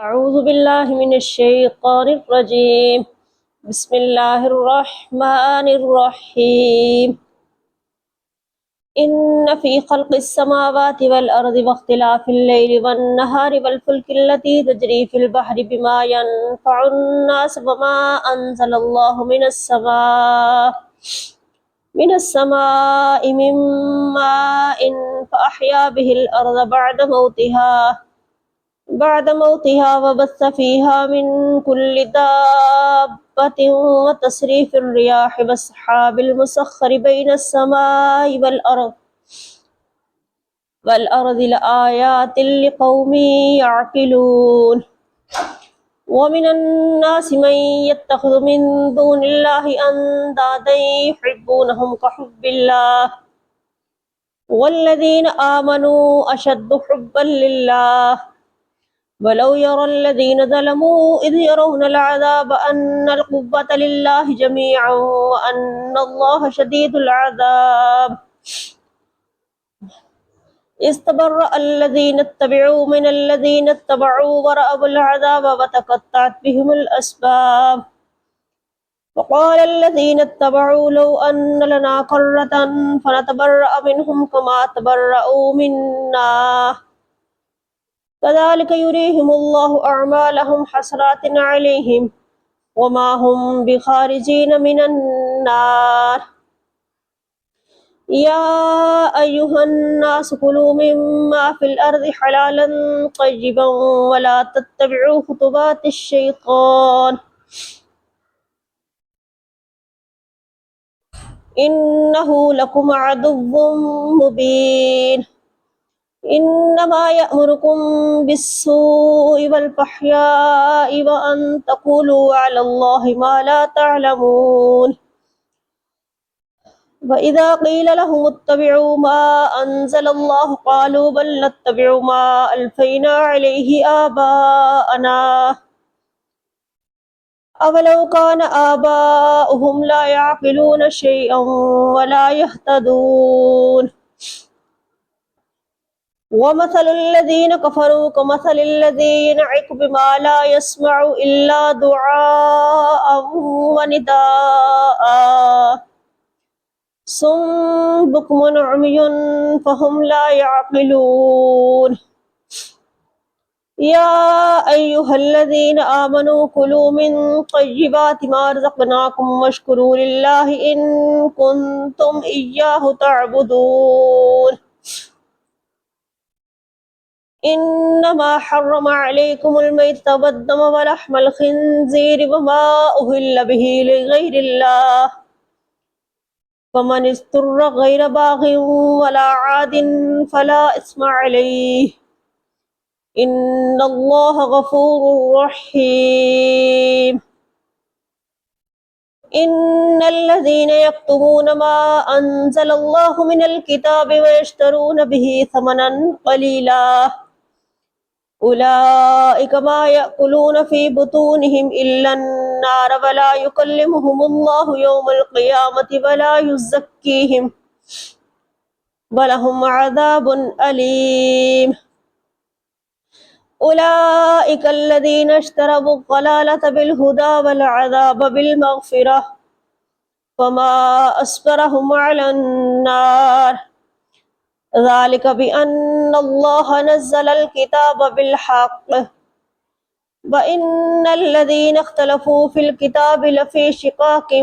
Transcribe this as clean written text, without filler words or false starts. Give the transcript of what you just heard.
أعوذ بالله من الشيطان الرجيم. بسم الله الرحمن الرحيم. إن في خلق السماوات والأرض واختلاف الليل والنهار والفلك التي تجري في البحر بما ينفع الناس وما أنزل الله من السماء من ماء فأحيا به الأرض بعد موتها وبث فيها من كل دابة وتصريف الرياح والسحاب المسخر بين السماء والأرض لآيات لقوم يعقلون. ومن الناس من يتخذ من دون الله أندادا يحبونهم كحب الله والذين آمنوا أشد حبا لله ولو يرى الذين ظلموا إذ يرون العذاب أن القوة لله جميعا وأن الله شديد العذاب. استبرأ الذين اتبعوا من الذين اتبعوا ورأوا العذاب وتقطعت بهم الأسباب. وقال الذين اتبعوا لو أن لنا كرة فنتبرأ منهم كما تبرأوا منا كذلك يريهم الله أعمالهم حسرات عليهم وما هم بخارجين من النار. يا أيها الناس كلوا مما في الأرض حلالا طيبا ولا تتبعوا خطوات الشيطان إنه لكم عدو مبين. إنما يأمركم بالسوء والفحشاء وأن تقولوا على الله ما لا تعلمون. وإذا قيل لهم اتبعوا ما أنزل الله قالوا بل نتبع ما ألفينا عليه آباءنا أولو كان آباؤهم لا يعقلون شيئا ولا يهتدون. ومثل الذين كفروا كمثل الذي ينعق بما لا يسمع إلا دعاء ونداء صم بكم عمي فهم لا يعقلون. يا أيها الذين آمنوا كلوا من طيبات ما رزقناكم واشكروا لله إن كنتم إياه تعبدون. إنما حرم عليكم الميتة والدم ولحم الخنزير وما أهل به لغير الله فمن اضطر غير باغ ولا عاد فلا إثم عليه إن الله غفور رحيم. إن الذين يكتمون ما أنزل الله من الكتاب ويشترون به ثمنا قليلا أولئك ما يأكلون في بطونهم إلا النار ولا يكلمهم الله يوم القيامة ولا يزكيهم ولهم عذاب أليم. أولئك الذين اشتروا الضلالة بالهدى والعذاب بالمغفرة فما أصبرهم على النار ذلك بأن الله نزل الكتاب بالحق وإن الذين اختلفوا في الكتاب لفي شقاق